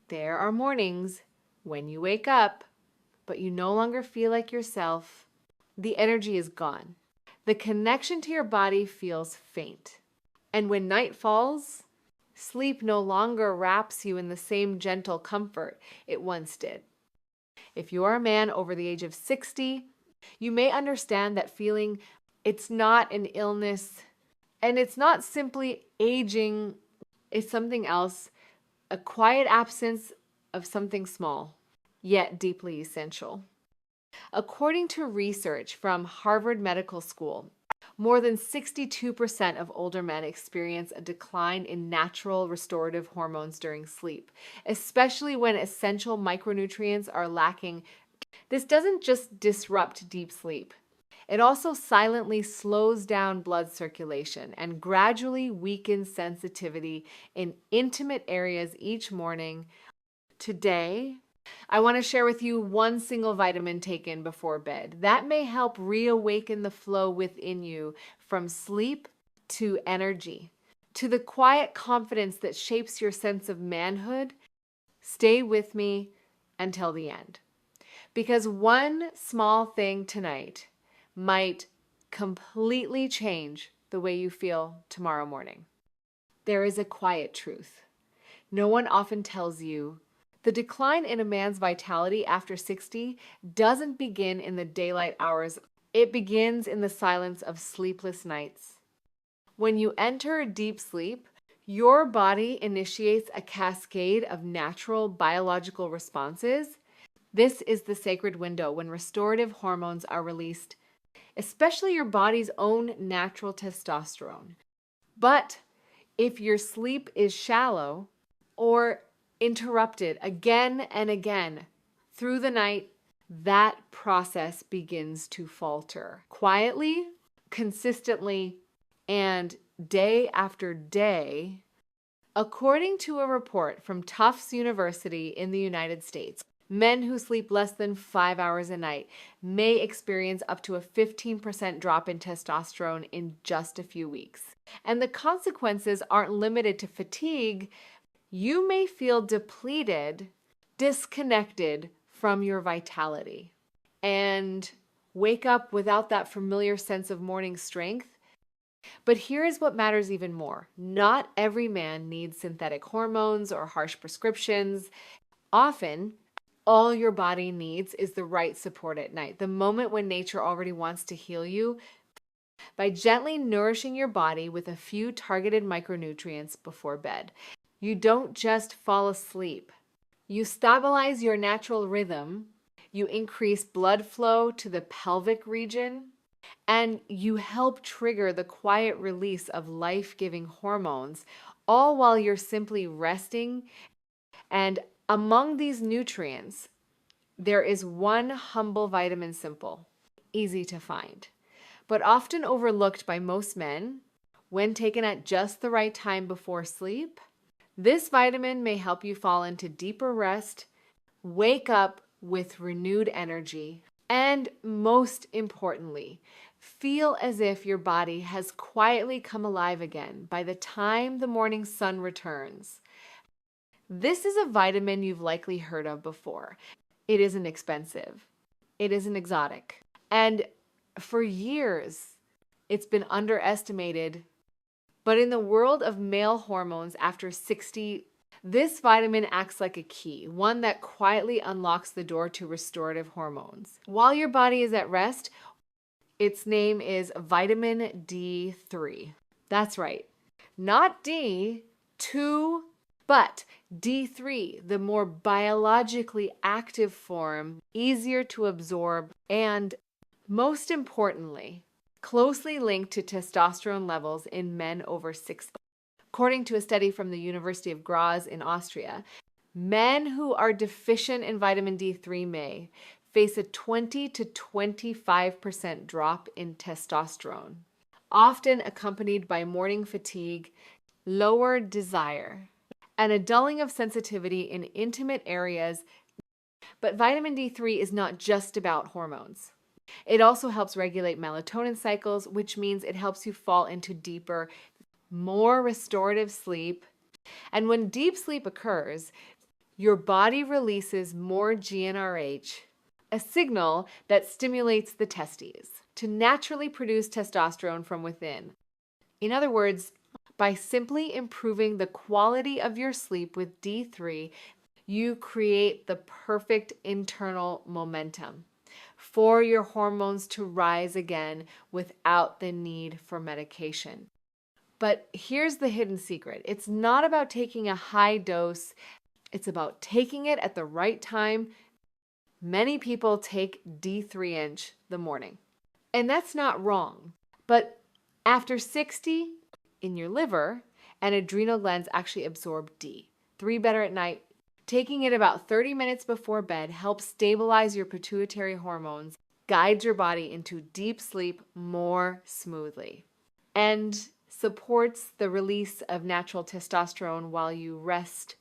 There are mornings when you wake up, but you no longer feel like yourself. The energy is gone. The connection to your body feels faint. And when night falls, sleep no longer wraps you in the same gentle comfort it once did. If you are a man over the age of 60, you may understand that feeling. It's not an illness, and it's not simply aging, it's something else, a quiet absence of something small, yet deeply essential. According to research from Harvard Medical School, more than 62% of older men experience a decline in natural restorative hormones during sleep, especially when essential micronutrients are lacking. This doesn't just disrupt deep sleep. It also silently slows down blood circulation and gradually weakens sensitivity in intimate areas each morning. Today, I want to share with you one single vitamin taken before bed. That may help reawaken the flow within you from sleep to energy, to the quiet confidence that shapes your sense of manhood. Stay with me until the end. Because one small thing tonight might completely change the way you feel tomorrow morning. There is a quiet truth. No one often tells you the decline in a man's vitality after 60 doesn't begin in the daylight hours. It begins in the silence of sleepless nights. When you enter deep sleep, your body initiates a cascade of natural biological responses. This is the sacred window when restorative hormones are released, especially your body's own natural testosterone. But if your sleep is shallow or interrupted again and again through the night, that process begins to falter. Quietly, consistently, and day after day, according to a report from Tufts University in the United States. Men who sleep less than 5 hours a night may experience up to a 15% drop in testosterone in just a few weeks. And the consequences aren't limited to fatigue. You may feel depleted, disconnected from your vitality, and wake up without that familiar sense of morning strength. But here is what matters even more. Not every man needs synthetic hormones or harsh prescriptions. Often, all your body needs is the right support at night, the moment when nature already wants to heal you, by gently nourishing your body with a few targeted micronutrients before bed. You don't just fall asleep. You stabilize your natural rhythm, you increase blood flow to the pelvic region, and you help trigger the quiet release of life-giving hormones, all while you're simply resting. And among these nutrients, there is one humble vitamin, simple, easy to find, but often overlooked by most men when taken at just the right time before sleep. This vitamin may help you fall into deeper rest, wake up with renewed energy, and most importantly, feel as if your body has quietly come alive again by the time the morning sun returns. This is a vitamin you've likely heard of before. It isn't expensive. It isn't exotic. And for years, it's been underestimated. But in the world of male hormones after 60, this vitamin acts like a key, one that quietly unlocks the door to restorative hormones. While your body is at rest, its name is vitamin D3. That's right. Not D2, but D3, the more biologically active form, easier to absorb, and most importantly, closely linked to testosterone levels in men over 60. According to a study from the University of Graz in Austria, men who are deficient in vitamin D3 may face a 20 to 25% drop in testosterone, often accompanied by morning fatigue, lowered desire, and a dulling of sensitivity in intimate areas. But vitamin D3 is not just about hormones. It also helps regulate melatonin cycles, which means it helps you fall into deeper, more restorative sleep. And when deep sleep occurs, your body releases more GnRH, a signal that stimulates the testes to naturally produce testosterone from within. In other words, by simply improving the quality of your sleep with D3, you create the perfect internal momentum for your hormones to rise again without the need for medication. But here's the hidden secret. It's not about taking a high dose. It's about taking it at the right time. Many people take D3 inch the morning, and that's not wrong. But after 60 in your liver and adrenal glands actually absorb D3 better at night, taking it about 30 minutes before bed helps stabilize your pituitary hormones, guides your body into deep sleep more smoothly, and supports the release of natural testosterone while you rest.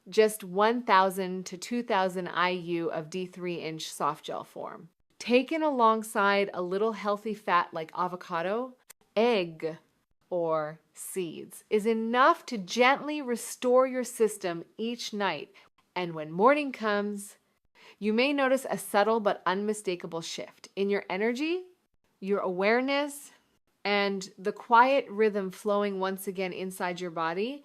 Just 1,000 to 2,000 IU of D3 inch soft gel form. Taken alongside a little healthy fat like avocado, egg, or seeds is enough to gently restore your system each night. And when morning comes, you may notice a subtle but unmistakable shift in your energy, your awareness, and the quiet rhythm flowing once again inside your body.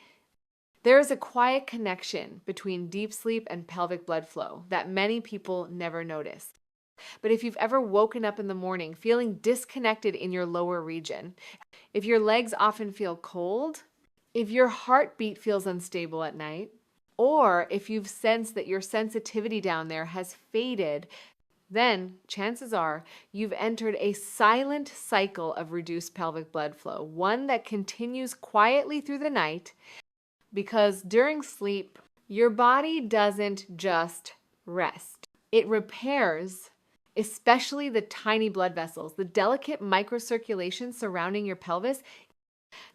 There is a quiet connection between deep sleep and pelvic blood flow that many people never notice. But if you've ever woken up in the morning feeling disconnected in your lower region, if your legs often feel cold, if your heartbeat feels unstable at night, or if you've sensed that your sensitivity down there has faded, then chances are you've entered a silent cycle of reduced pelvic blood flow, one that continues quietly through the night, because during sleep, your body doesn't just rest. It repairs, especially the tiny blood vessels, the delicate microcirculation surrounding your pelvis.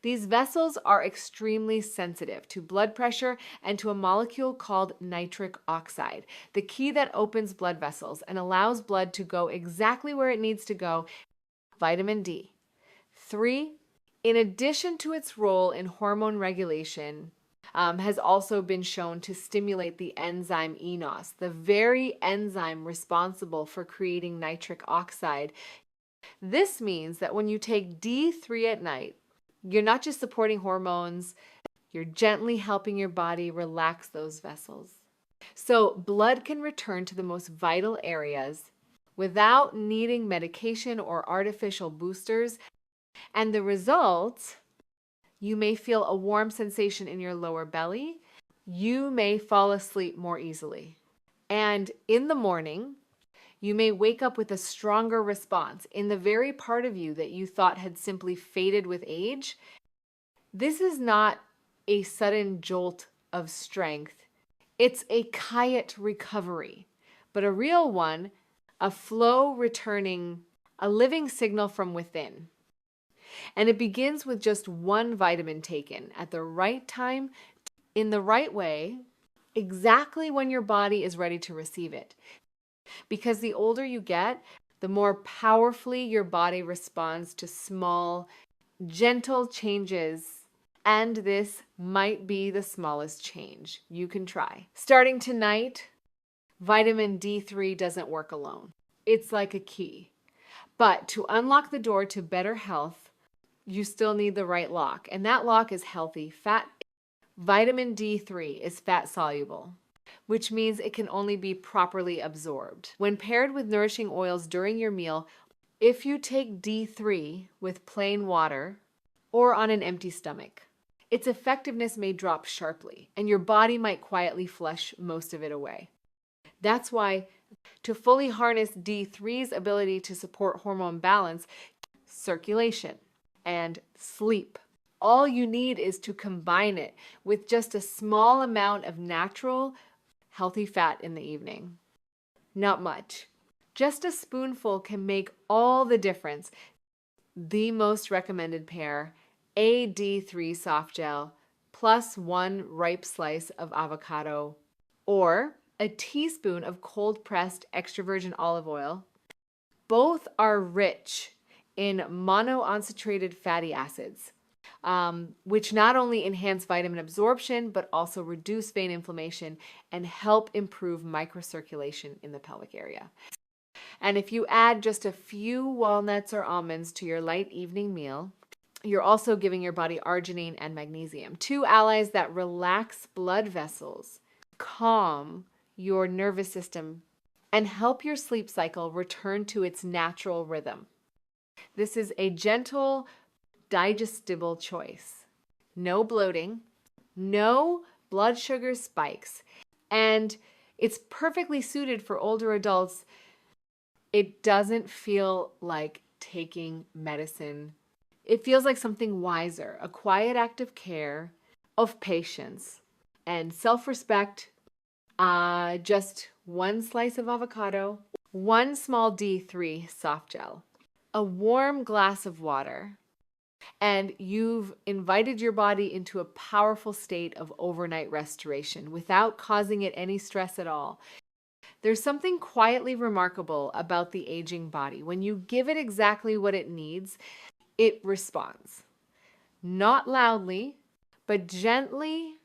These vessels are extremely sensitive to blood pressure and to a molecule called nitric oxide, the key that opens blood vessels and allows blood to go exactly where it needs to go, vitamin D. 3, in addition to its role in hormone regulation, has also been shown to stimulate the enzyme eNOS, the very enzyme responsible for creating nitric oxide. This means that when you take D3 at night, you're not just supporting hormones, you're gently helping your body relax those vessels. So blood can return to the most vital areas without needing medication or artificial boosters. And the result, you may feel a warm sensation in your lower belly. You may fall asleep more easily. And in the morning, you may wake up with a stronger response in the very part of you that you thought had simply faded with age. This is not a sudden jolt of strength. It's a quiet recovery, but a real one, a flow returning, a living signal from within. And it begins with just one vitamin taken at the right time, in the right way, exactly when your body is ready to receive it. Because the older you get, the more powerfully your body responds to small, gentle changes. And this might be the smallest change you can try. Starting tonight, vitamin D3 doesn't work alone. It's like a key. But to unlock the door to better health, you still need the right lock. And that lock is healthy fat. Vitamin D3 is fat soluble, which means it can only be properly absorbed. When paired with nourishing oils during your meal, if you take D3 with plain water or on an empty stomach, its effectiveness may drop sharply, and your body might quietly flush most of it away. That's why, to fully harness D3's ability to support hormone balance, circulation, and sleep, all you need is to combine it with just a small amount of natural, healthy fat in the evening. Not much. Just a spoonful can make all the difference. The most recommended pair, a D3 soft gel plus 1 ripe slice of avocado, or a teaspoon of cold pressed extra virgin olive oil. Both are rich in monounsaturated fatty acids, which not only enhance vitamin absorption, but also reduce vein inflammation and help improve microcirculation in the pelvic area. And if you add just a few walnuts or almonds to your light evening meal, you're also giving your body arginine and magnesium, two allies that relax blood vessels, calm your nervous system, and help your sleep cycle return to its natural rhythm. This is a gentle, digestible choice. No bloating, no blood sugar spikes, and it's perfectly suited for older adults. It doesn't feel like taking medicine. It feels like something wiser, a quiet act of care, of patience, and self-respect. Just one slice of avocado, one small D3 soft gel, a warm glass of water, and you've invited your body into a powerful state of overnight restoration without causing it any stress at all. There's something quietly remarkable about the aging body. When you give it exactly what it needs, it responds. Not loudly, but gently,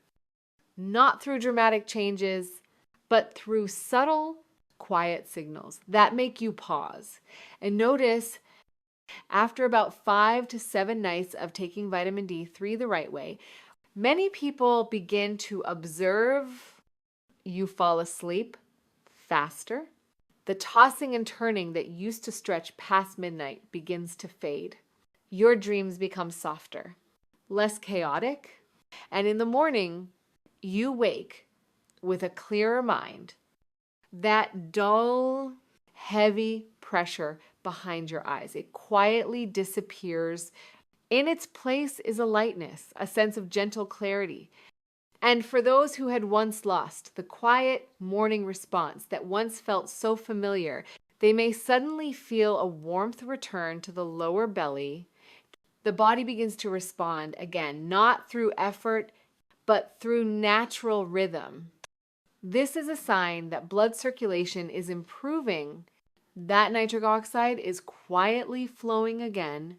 not through dramatic changes, but through subtle, quiet signals that make you pause and notice. After about 5 to 7 nights of taking vitamin D3 the right way, many people begin to observe you fall asleep faster. The tossing and turning that used to stretch past midnight begins to fade. Your dreams become softer, less chaotic, and in the morning, you wake with a clearer mind. That dull, heavy pressure behind your eyes, it quietly disappears. In its place is a lightness, a sense of gentle clarity. And for those who had once lost the quiet morning response that once felt so familiar, they may suddenly feel a warmth return to the lower belly. The body begins to respond again, not through effort, but through natural rhythm. This is a sign that blood circulation is improving, that nitric oxide is quietly flowing again,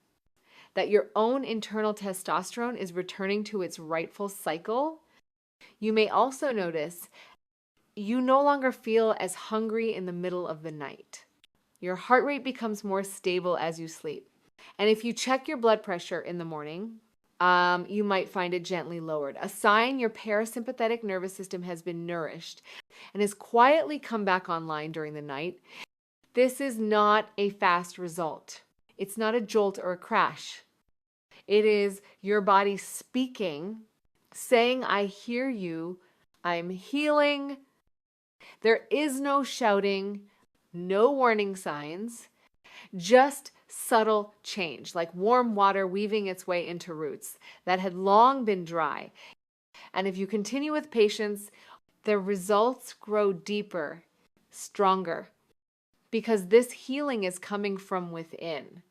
that your own internal testosterone is returning to its rightful cycle. You may also notice you no longer feel as hungry in the middle of the night. Your heart rate becomes more stable as you sleep. And if you check your blood pressure in the morning, you might find it gently lowered, a sign your parasympathetic nervous system has been nourished and has quietly come back online during the night. This is not a fast result. It's not a jolt or a crash. It is your body speaking, saying, I hear you, I'm healing. There is no shouting, no warning signs, just subtle change, like warm water weaving its way into roots that had long been dry. And if you continue with patience, the results grow deeper, stronger, because this healing is coming from within,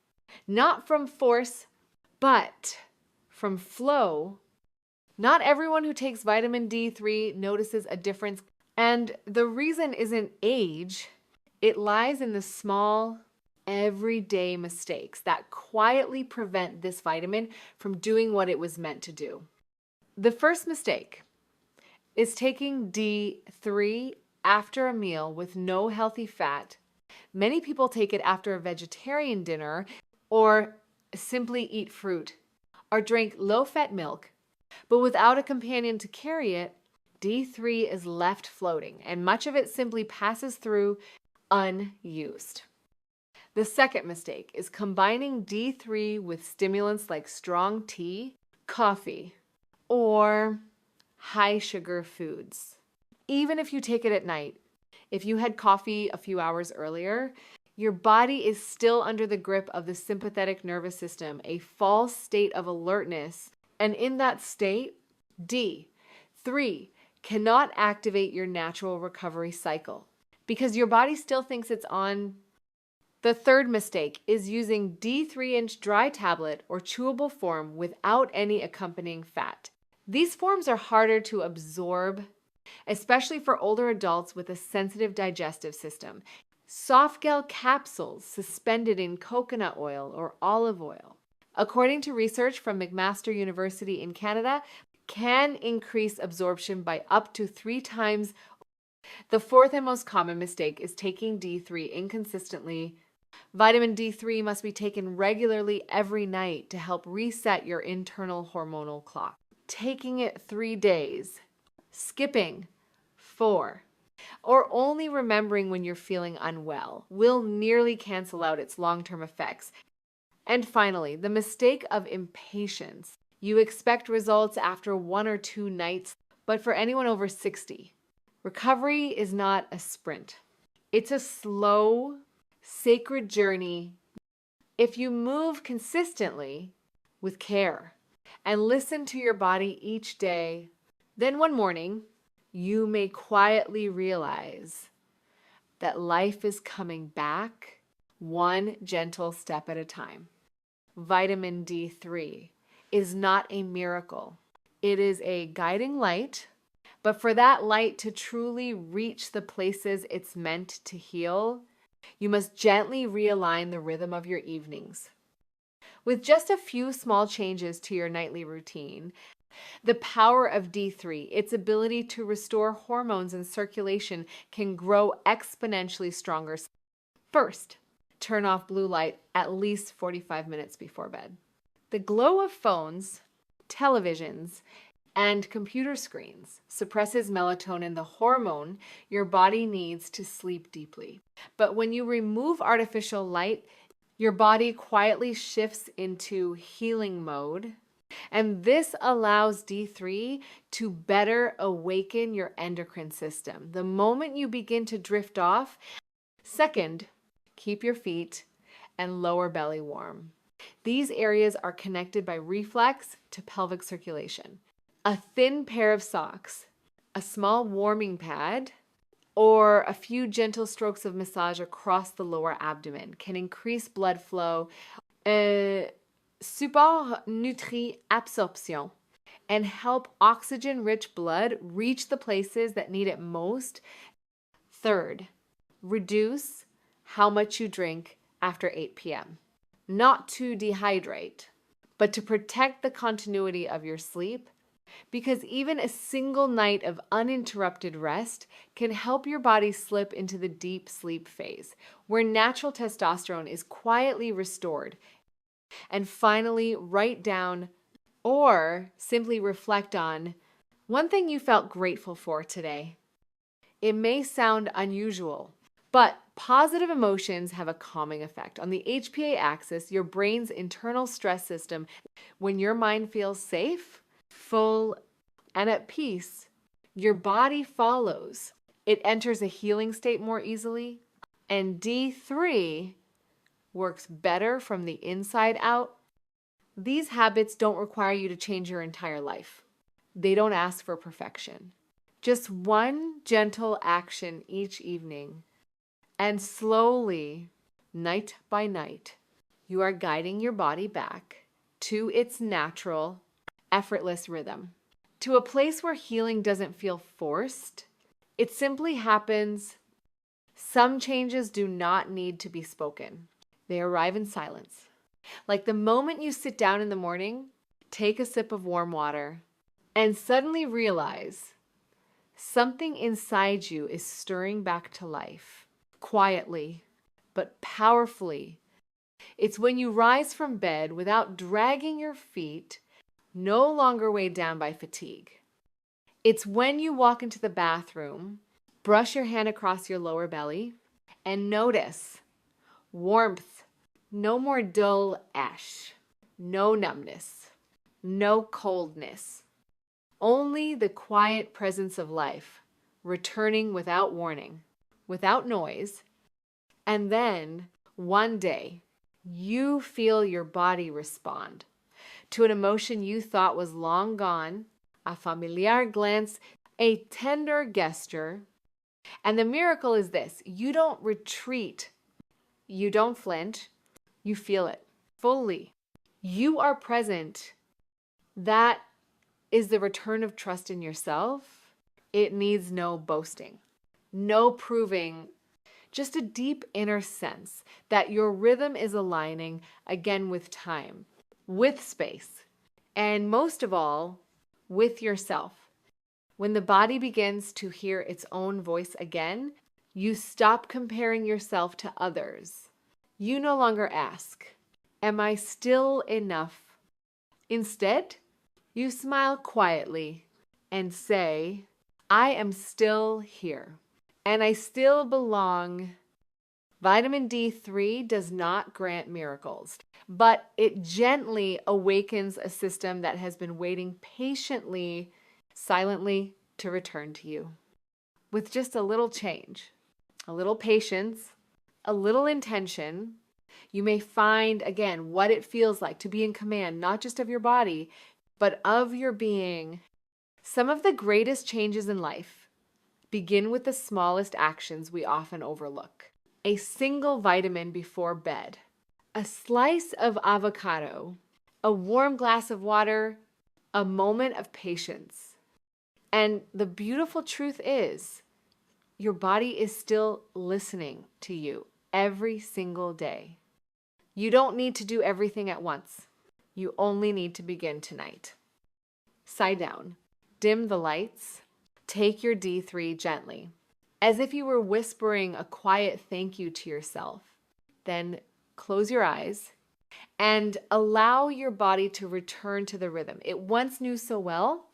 not from force, but from flow. Not everyone who takes vitamin D3 notices a difference, and the reason isn't age. It lies in the small, everyday mistakes that quietly prevent this vitamin from doing what it was meant to do. The first mistake is taking D3 after a meal with no healthy fat. Many people take it after a vegetarian dinner or simply eat fruit or drink low-fat milk, but without a companion to carry it. D3 is left floating, and much of it simply passes through unused. The second mistake is combining D3 with stimulants like strong tea, coffee, or high sugar foods. Even if you take it at night, if you had coffee a few hours earlier, your body is still under the grip of the sympathetic nervous system, a false state of alertness. And in that state, D3 cannot activate your natural recovery cycle because your body still thinks it's on. The third mistake is using D3-inch dry tablet or chewable form without any accompanying fat. These forms are harder to absorb, especially for older adults with a sensitive digestive system. Soft gel capsules suspended in coconut oil or olive oil, according to research from McMaster University in Canada, can increase absorption by up to 3 times. The fourth and most common mistake is taking D3 inconsistently. Vitamin D3 must be taken regularly every night to help reset your internal hormonal clock. Taking it 3 days, skipping 4, or only remembering when you're feeling unwell will nearly cancel out its long-term effects. And finally, the mistake of impatience. You expect results after 1 or 2 nights, but for anyone over 60, recovery is not a sprint. It's a slow, sacred journey. If you move consistently with care and listen to your body each day, then one morning you may quietly realize that life is coming back one gentle step at a time. Vitamin D3 is not a miracle. It is a guiding light, but for that light to truly reach the places it's meant to heal, you must gently realign the rhythm of your evenings. With just a few small changes to your nightly routine, the power of D3, its ability to restore hormones and circulation, can grow exponentially stronger. First, turn off blue light at least 45 minutes before bed. The glow of phones, televisions, and computer screens suppresses melatonin, the hormone your body needs to sleep deeply. But when you remove artificial light, your body quietly shifts into healing mode. And this allows D3 to better awaken your endocrine system. The moment you begin to drift off, second, keep your feet and lower belly warm. These areas are connected by reflex to pelvic circulation. A thin pair of socks, a small warming pad, or a few gentle strokes of massage across the lower abdomen can increase blood flow, support nutri absorption, and help oxygen-rich blood reach the places that need it most. Third, reduce how much you drink after 8 p.m. Not to dehydrate, but to protect the continuity of your sleep, because even a single night of uninterrupted rest can help your body slip into the deep sleep phase, where natural testosterone is quietly restored. And finally, write down or simply reflect on one thing you felt grateful for today. It may sound unusual, but positive emotions have a calming effect. On the HPA axis, your brain's internal stress system, when your mind feels safe, full, and at peace, your body follows. It enters a healing state more easily, and D3 works better from the inside out. These habits don't require you to change your entire life. They don't ask for perfection. Just one gentle action each evening, and slowly, night by night, you are guiding your body back to its natural, effortless rhythm, to a place where healing doesn't feel forced. It simply happens. Some changes do not need to be spoken. They arrive in silence. Like the moment you sit down in the morning, take a sip of warm water, and suddenly realize something inside you is stirring back to life, quietly, but powerfully. It's when you rise from bed without dragging your feet, no longer weighed down by fatigue. It's when you walk into the bathroom, brush your hand across your lower belly, and notice warmth. No more dull ash, no numbness, no coldness. Only the quiet presence of life, returning without warning, without noise. And then, one day, you feel your body respond to an emotion you thought was long gone, a familiar glance, a tender gesture. And the miracle is this: you don't retreat, you don't flinch, you feel it fully. You are present. That is the return of trust in yourself. It needs no boasting, no proving, just a deep inner sense that your rhythm is aligning again with time, with space, and most of all, with yourself. When the body begins to hear its own voice again, you stop comparing yourself to others. You no longer ask, "Am I still enough?" Instead, you smile quietly and say, "I am still here, and I still belong." Vitamin D3 does not grant miracles, but it gently awakens a system that has been waiting patiently, silently to return to you. With just a little change, a little patience, a little intention, you may find again what it feels like to be in command, not just of your body, but of your being. Some of the greatest changes in life begin with the smallest actions we often overlook. A single vitamin before bed, a slice of avocado, a warm glass of water, a moment of patience. And the beautiful truth is, your body is still listening to you every single day. You don't need to do everything at once. You only need to begin tonight. Sigh down, dim the lights, take your D3 gently, as if you were whispering a quiet thank you to yourself. Then close your eyes and allow your body to return to the rhythm it once knew so well.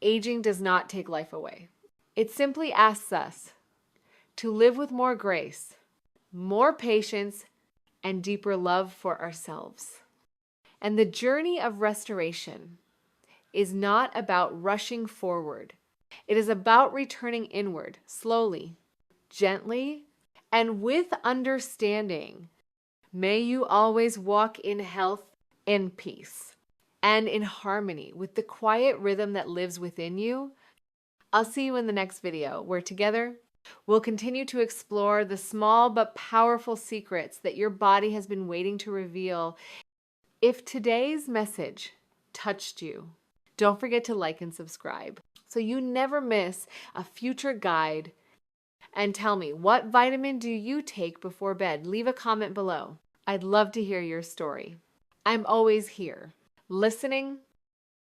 Aging does not take life away. It simply asks us to live with more grace, more patience, and deeper love for ourselves. And the journey of restoration is not about rushing forward. It is about returning inward, slowly, gently, and with understanding. May you always walk in health and peace, and in harmony with the quiet rhythm that lives within you. I'll see you in the next video, where together we'll continue to explore the small but powerful secrets that your body has been waiting to reveal. If today's message touched you, don't forget to like and subscribe so you never miss a future guide. And tell me, what vitamin do you take before bed? Leave a comment below. I'd love to hear your story. I'm always here, listening,